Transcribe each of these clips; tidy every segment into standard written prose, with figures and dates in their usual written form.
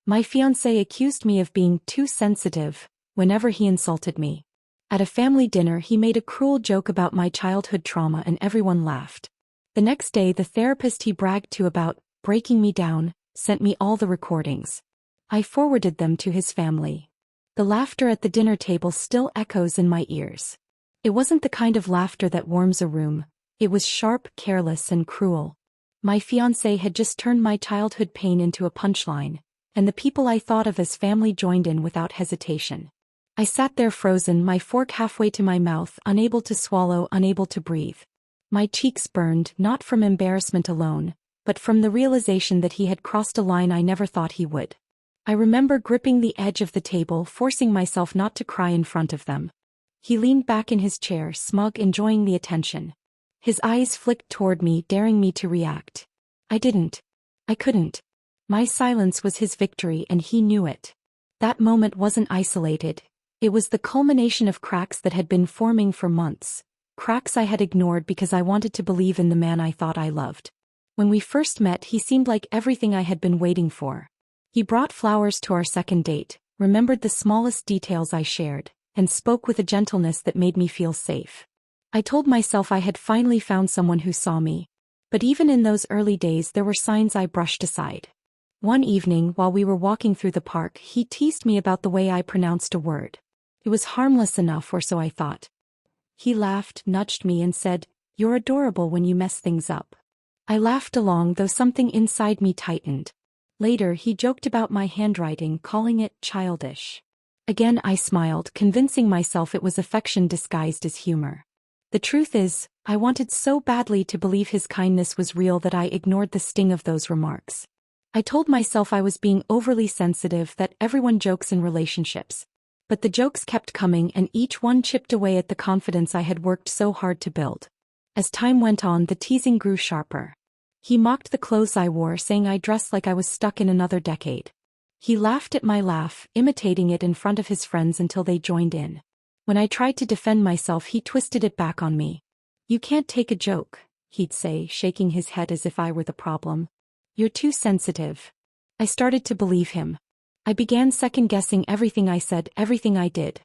My fiancé accused me of being too sensitive whenever he insulted me. At a family dinner he made a cruel joke about my childhood trauma and everyone laughed. The next day the therapist he bragged to about breaking me down sent me all the recordings. I forwarded them to his family. The laughter at the dinner table still echoes in my ears. It wasn't the kind of laughter that warms a room. It was sharp, careless, and cruel. My fiancé had just turned my childhood pain into a punchline, and the people I thought of as family joined in without hesitation. I sat there frozen, my fork halfway to my mouth, unable to swallow, unable to breathe. My cheeks burned, not from embarrassment alone, but from the realization that he had crossed a line I never thought he would. I remember gripping the edge of the table, forcing myself not to cry in front of them. He leaned back in his chair, smug, enjoying the attention. His eyes flicked toward me, daring me to react. I didn't. I couldn't. My silence was his victory, and he knew it. That moment wasn't isolated. It was the culmination of cracks that had been forming for months. Cracks I had ignored because I wanted to believe in the man I thought I loved. When we first met, he seemed like everything I had been waiting for. He brought flowers to our second date, remembered the smallest details I shared, and spoke with a gentleness that made me feel safe. I told myself I had finally found someone who saw me. But even in those early days there were signs I brushed aside. One evening, while we were walking through the park, he teased me about the way I pronounced a word. It was harmless enough, or so I thought. He laughed, nudged me, and said, "You're adorable when you mess things up." I laughed along, though something inside me tightened. Later he joked about my handwriting, calling it childish. Again I smiled, convincing myself it was affection disguised as humor. The truth is, I wanted so badly to believe his kindness was real that I ignored the sting of those remarks. I told myself I was being overly sensitive, that everyone jokes in relationships. But the jokes kept coming, and each one chipped away at the confidence I had worked so hard to build. As time went on, the teasing grew sharper. He mocked the clothes I wore, saying I dressed like I was stuck in another decade. He laughed at my laugh, imitating it in front of his friends until they joined in. When I tried to defend myself, he twisted it back on me. "You can't take a joke," he'd say, shaking his head as if I were the problem. "You're too sensitive." I started to believe him. I began second-guessing everything I said, everything I did.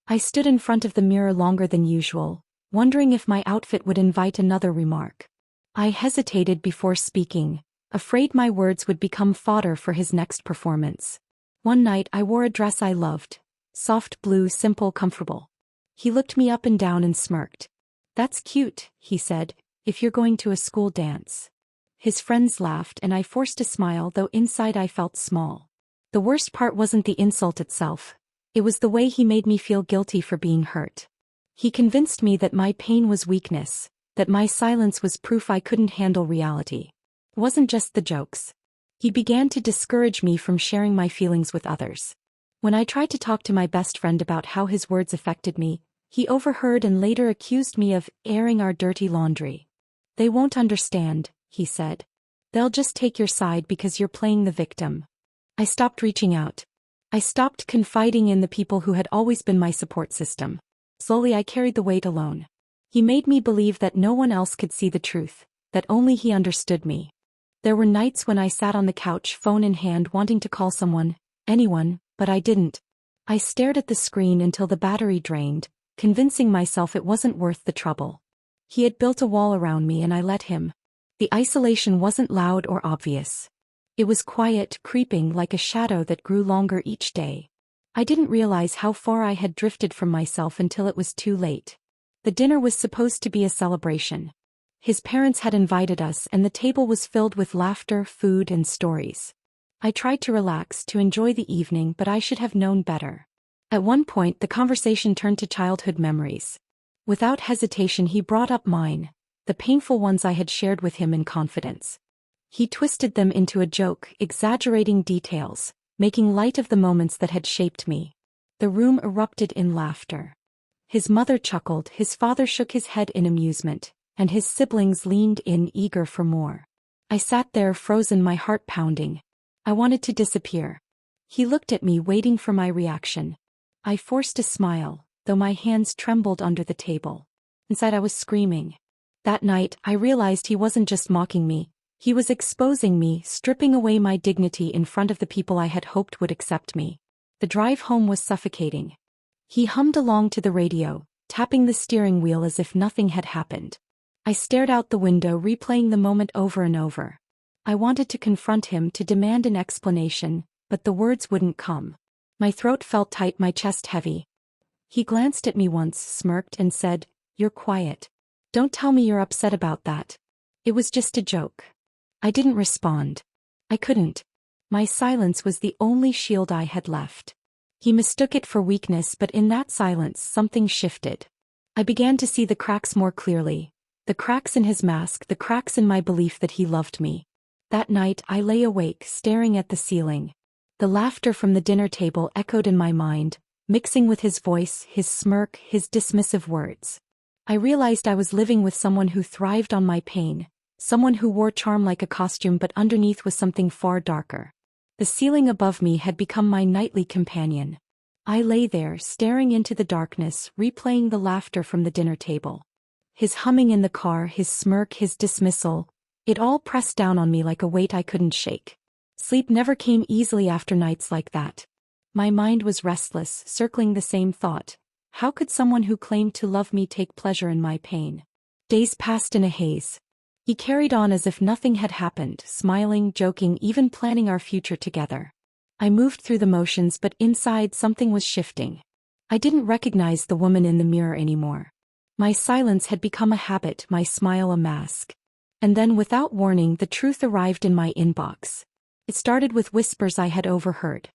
I stood in front of the mirror longer than usual, wondering if my outfit would invite another remark. I hesitated before speaking, afraid my words would become fodder for his next performance. One night I wore a dress I loved. Soft blue, simple, comfortable. He looked me up and down and smirked. "That's cute," he said, "if you're going to a school dance." His friends laughed, and I forced a smile, though inside I felt small. The worst part wasn't the insult itself. It was the way he made me feel guilty for being hurt. He convinced me that my pain was weakness, that my silence was proof I couldn't handle reality. It wasn't just the jokes. He began to discourage me from sharing my feelings with others. When I tried to talk to my best friend about how his words affected me, he overheard and later accused me of airing our dirty laundry. "They won't understand," he said. "They'll just take your side because you're playing the victim." I stopped reaching out. I stopped confiding in the people who had always been my support system. Slowly I carried the weight alone. He made me believe that no one else could see the truth, that only he understood me. There were nights when I sat on the couch, phone in hand, wanting to call someone, anyone, but I didn't. I stared at the screen until the battery drained, convincing myself it wasn't worth the trouble. He had built a wall around me, and I let him. The isolation wasn't loud or obvious. It was quiet, creeping like a shadow that grew longer each day. I didn't realize how far I had drifted from myself until it was too late. The dinner was supposed to be a celebration. His parents had invited us, and the table was filled with laughter, food, and stories. I tried to relax, to enjoy the evening, but I should have known better. At one point, the conversation turned to childhood memories. Without hesitation, he brought up mine, the painful ones I had shared with him in confidence. He twisted them into a joke, exaggerating details, making light of the moments that had shaped me. The room erupted in laughter. His mother chuckled, his father shook his head in amusement, and his siblings leaned in, eager for more. I sat there frozen, my heart pounding. I wanted to disappear. He looked at me, waiting for my reaction. I forced a smile, though my hands trembled under the table. Inside I was screaming. That night, I realized he wasn't just mocking me. He was exposing me, stripping away my dignity in front of the people I had hoped would accept me. The drive home was suffocating. He hummed along to the radio, tapping the steering wheel as if nothing had happened. I stared out the window, replaying the moment over and over. I wanted to confront him, to demand an explanation, but the words wouldn't come. My throat felt tight, my chest heavy. He glanced at me once, smirked, and said, "You're quiet. Don't tell me you're upset about that. It was just a joke." I didn't respond. I couldn't. My silence was the only shield I had left. He mistook it for weakness, but in that silence something shifted. I began to see the cracks more clearly. The cracks in his mask, the cracks in my belief that he loved me. That night I lay awake, staring at the ceiling. The laughter from the dinner table echoed in my mind, mixing with his voice, his smirk, his dismissive words. I realized I was living with someone who thrived on my pain, someone who wore charm like a costume, but underneath was something far darker. The ceiling above me had become my nightly companion. I lay there, staring into the darkness, replaying the laughter from the dinner table. His humming in the car, his smirk, his dismissal, it all pressed down on me like a weight I couldn't shake. Sleep never came easily after nights like that. My mind was restless, circling the same thought. How could someone who claimed to love me take pleasure in my pain? Days passed in a haze. He carried on as if nothing had happened, smiling, joking, even planning our future together. I moved through the motions, but inside something was shifting. I didn't recognize the woman in the mirror anymore. My silence had become a habit, my smile a mask. And then, without warning, the truth arrived in my inbox. It started with whispers I had overheard.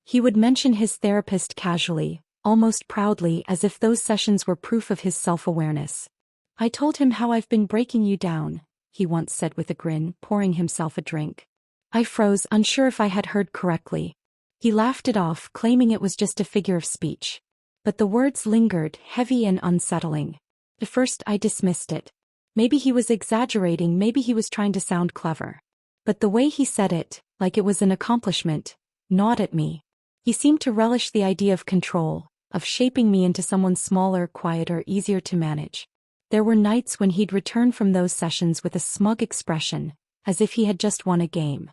He would mention his therapist casually, almost proudly, as if those sessions were proof of his self-awareness. "I told him how I've been breaking you down," he once said with a grin, pouring himself a drink. I froze, unsure if I had heard correctly. He laughed it off, claiming it was just a figure of speech. But the words lingered, heavy and unsettling. At first I dismissed it. Maybe he was exaggerating, maybe he was trying to sound clever. But the way he said it, like it was an accomplishment, gnawed at me. He seemed to relish the idea of control, of shaping me into someone smaller, quieter, easier to manage. There were nights when he'd return from those sessions with a smug expression, as if he had just won a game.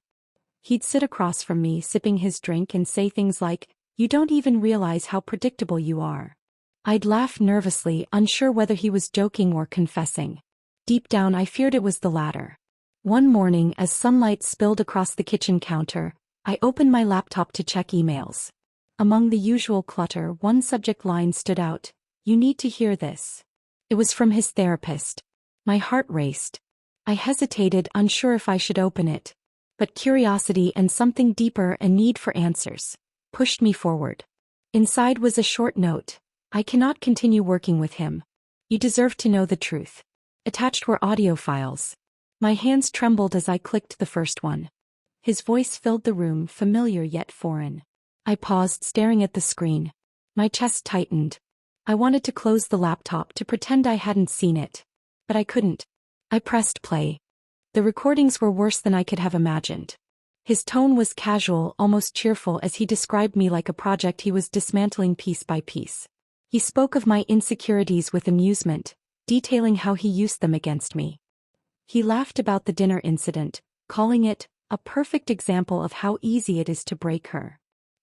He'd sit across from me, sipping his drink, and say things like, "You don't even realize how predictable you are." I'd laugh nervously, unsure whether he was joking or confessing. Deep down I feared it was the latter. One morning, as sunlight spilled across the kitchen counter, I opened my laptop to check emails. Among the usual clutter, one subject line stood out: "You need to hear this." It was from his therapist. My heart raced. I hesitated, unsure if I should open it. But curiosity and something deeper, a need for answers, pushed me forward. Inside was a short note: "I cannot continue working with him. You deserve to know the truth." Attached were audio files. My hands trembled as I clicked the first one. His voice filled the room, familiar yet foreign. I paused, staring at the screen. My chest tightened. I wanted to close the laptop, to pretend I hadn't seen it. But I couldn't. I pressed play. The recordings were worse than I could have imagined. His tone was casual, almost cheerful, as he described me like a project he was dismantling piece by piece. He spoke of my insecurities with amusement, detailing how he used them against me. He laughed about the dinner incident, calling it a perfect example of how easy it is to break her.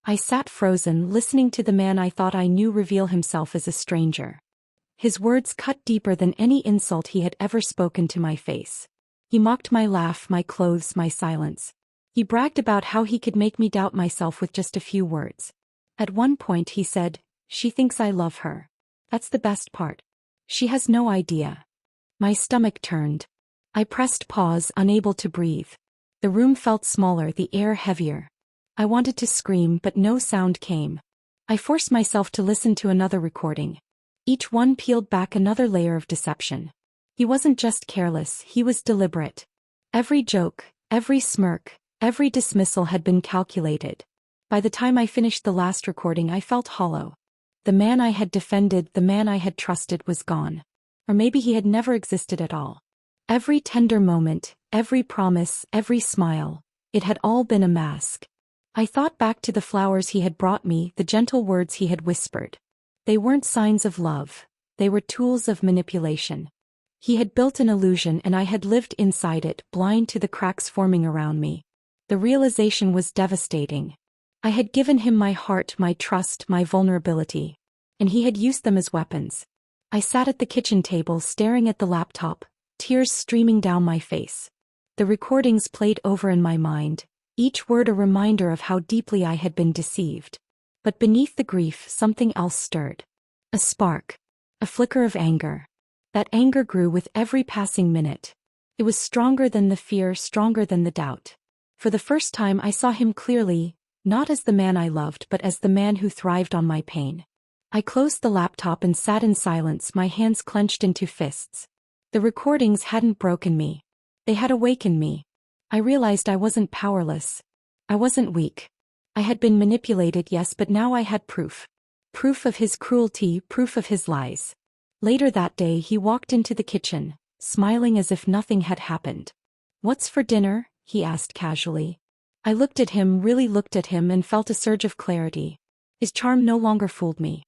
I sat frozen, listening to the man I thought I knew reveal himself as a stranger. His words cut deeper than any insult he had ever spoken to my face. He mocked my laugh, my clothes, my silence. He bragged about how he could make me doubt myself with just a few words. At one point he said, "She thinks I love her. That's the best part. She has no idea." My stomach turned. I pressed pause, unable to breathe. The room felt smaller, the air heavier. I wanted to scream, but no sound came. I forced myself to listen to another recording. Each one peeled back another layer of deception. He wasn't just careless, he was deliberate. Every joke, every smirk, every dismissal had been calculated. By the time I finished the last recording, I felt hollow. The man I had defended, the man I had trusted, was gone. Or maybe he had never existed at all. Every tender moment, every promise, every smile, it had all been a mask. I thought back to the flowers he had brought me, the gentle words he had whispered. They weren't signs of love. They were tools of manipulation. He had built an illusion and I had lived inside it, blind to the cracks forming around me. The realization was devastating. I had given him my heart, my trust, my vulnerability. And he had used them as weapons. I sat at the kitchen table staring at the laptop, tears streaming down my face. The recordings played over in my mind, each word a reminder of how deeply I had been deceived. But beneath the grief, something else stirred. A spark. A flicker of anger. That anger grew with every passing minute. It was stronger than the fear, stronger than the doubt. For the first time I saw him clearly, not as the man I loved but as the man who thrived on my pain. I closed the laptop and sat in silence, my hands clenched into fists. The recordings hadn't broken me. They had awakened me. I realized I wasn't powerless. I wasn't weak. I had been manipulated, yes, but now I had proof. Proof of his cruelty, proof of his lies. Later that day he walked into the kitchen, smiling as if nothing had happened. "What's for dinner?" he asked casually. I looked at him, really looked at him, and felt a surge of clarity. His charm no longer fooled me.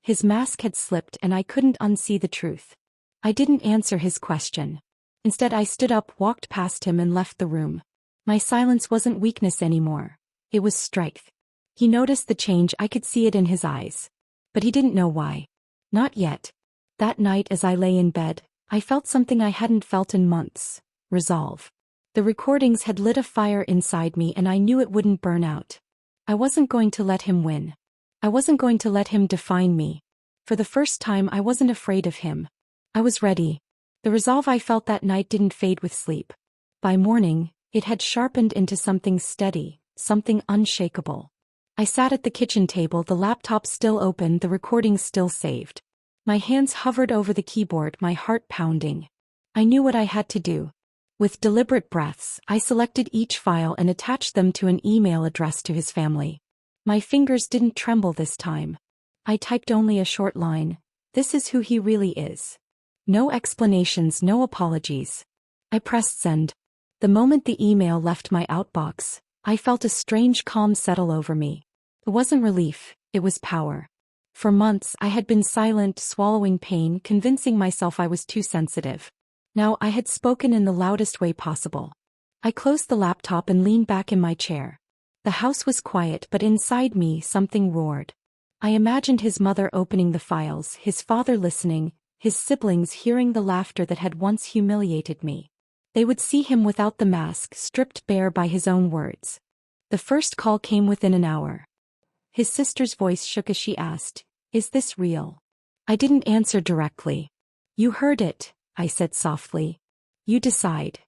His mask had slipped and I couldn't unsee the truth. I didn't answer his question. Instead I stood up, walked past him and left the room. My silence wasn't weakness anymore. It was strength. He noticed the change, I could see it in his eyes. But he didn't know why. Not yet. That night as I lay in bed, I felt something I hadn't felt in months. Resolve. The recordings had lit a fire inside me and I knew it wouldn't burn out. I wasn't going to let him win. I wasn't going to let him define me. For the first time I wasn't afraid of him. I was ready. The resolve I felt that night didn't fade with sleep. By morning, it had sharpened into something steady, something unshakable. I sat at the kitchen table, the laptop still open, the recordings still saved. My hands hovered over the keyboard, my heart pounding. I knew what I had to do. With deliberate breaths, I selected each file and attached them to an email addressed to his family. My fingers didn't tremble this time. I typed only a short line. "This is who he really is." No explanations, no apologies. I pressed send. The moment the email left my outbox, I felt a strange calm settle over me. It wasn't relief, it was power. For months I had been silent, swallowing pain, convincing myself I was too sensitive. Now I had spoken in the loudest way possible. I closed the laptop and leaned back in my chair. The house was quiet, but inside me something roared. I imagined his mother opening the files, his father listening, his siblings hearing the laughter that had once humiliated me. They would see him without the mask, stripped bare by his own words. The first call came within an hour. His sister's voice shook as she asked, "Is this real?" I didn't answer directly. "You heard it," I said softly. "You decide."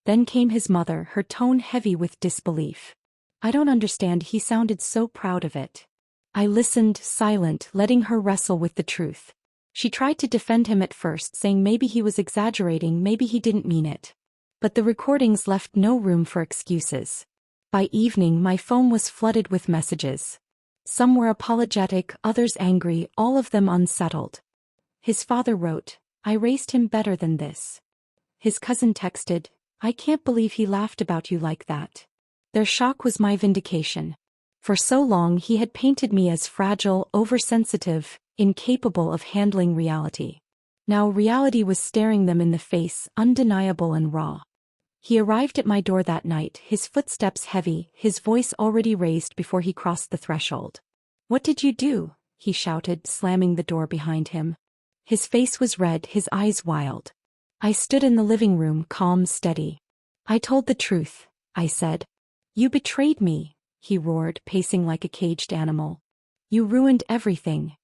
Then came his mother, her tone heavy with disbelief. "I don't understand," he sounded so proud of it. I listened, silent, letting her wrestle with the truth. She tried to defend him at first, saying maybe he was exaggerating, maybe he didn't mean it. But the recordings left no room for excuses. By evening my phone was flooded with messages. Some were apologetic, others angry, all of them unsettled. His father wrote, "I raised him better than this." His cousin texted, "I can't believe he laughed about you like that." Their shock was my vindication. For so long he had painted me as fragile, oversensitive, incapable of handling reality. Now reality was staring them in the face, undeniable and raw. He arrived at my door that night, his footsteps heavy, his voice already raised before he crossed the threshold. "What did you do?" he shouted, slamming the door behind him. His face was red, his eyes wild. I stood in the living room, calm, steady. "I told the truth," I said. "You betrayed me," he roared, pacing like a caged animal. "You ruined everything."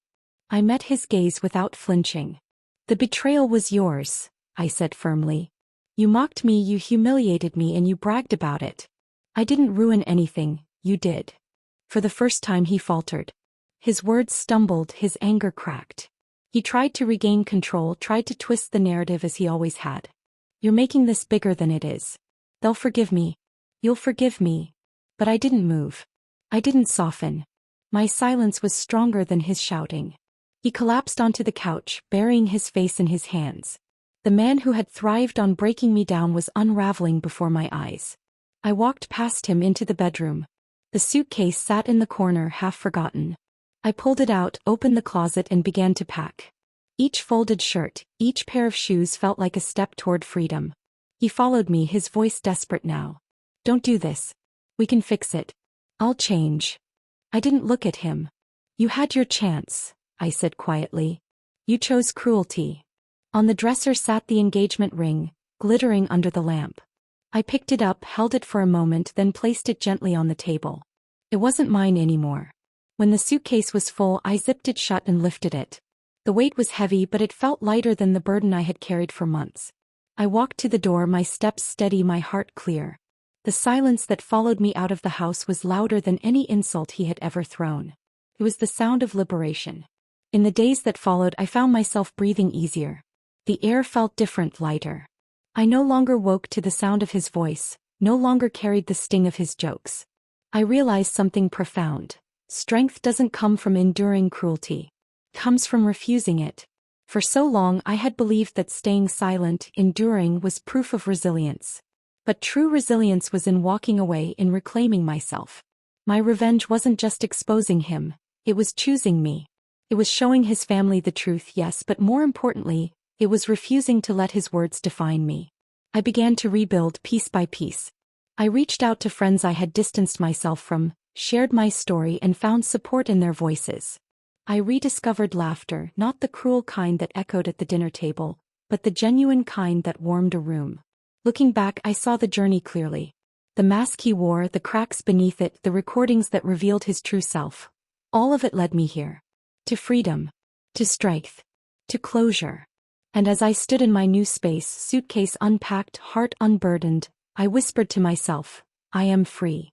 I met his gaze without flinching. "The betrayal was yours," I said firmly. "You mocked me, you humiliated me, and you bragged about it. I didn't ruin anything, you did." For the first time he faltered. His words stumbled, his anger cracked. He tried to regain control, tried to twist the narrative as he always had. "You're making this bigger than it is. They'll forgive me. You'll forgive me." But I didn't move. I didn't soften. My silence was stronger than his shouting. He collapsed onto the couch, burying his face in his hands. The man who had thrived on breaking me down was unraveling before my eyes. I walked past him into the bedroom. The suitcase sat in the corner, half forgotten. I pulled it out, opened the closet and began to pack. Each folded shirt, each pair of shoes felt like a step toward freedom. He followed me, his voice desperate now. Don't do this. We can fix it. I'll change. I didn't look at him. You had your chance, I said quietly. You chose cruelty. On the dresser sat the engagement ring, glittering under the lamp. I picked it up, held it for a moment, then placed it gently on the table. It wasn't mine anymore. When the suitcase was full, I zipped it shut and lifted it. The weight was heavy, but it felt lighter than the burden I had carried for months. I walked to the door, my steps steady, my heart clear. The silence that followed me out of the house was louder than any insult he had ever thrown. It was the sound of liberation. In the days that followed, I found myself breathing easier. The air felt different, lighter. I no longer woke to the sound of his voice, no longer carried the sting of his jokes. I realized something profound. Strength doesn't come from enduring cruelty. It comes from refusing it. For so long I had believed that staying silent, enduring, was proof of resilience. But true resilience was in walking away, in reclaiming myself. My revenge wasn't just exposing him, it was choosing me. It was showing his family the truth, yes, but more importantly, it was refusing to let his words define me. I began to rebuild piece by piece. I reached out to friends I had distanced myself from, shared my story, and found support in their voices. I rediscovered laughter, not the cruel kind that echoed at the dinner table, but the genuine kind that warmed a room. Looking back, I saw the journey clearly. The mask he wore, the cracks beneath it, the recordings that revealed his true self. All of it led me here. To freedom. To strength. To closure. And as I stood in my new space, suitcase unpacked, heart unburdened, I whispered to myself, I am free.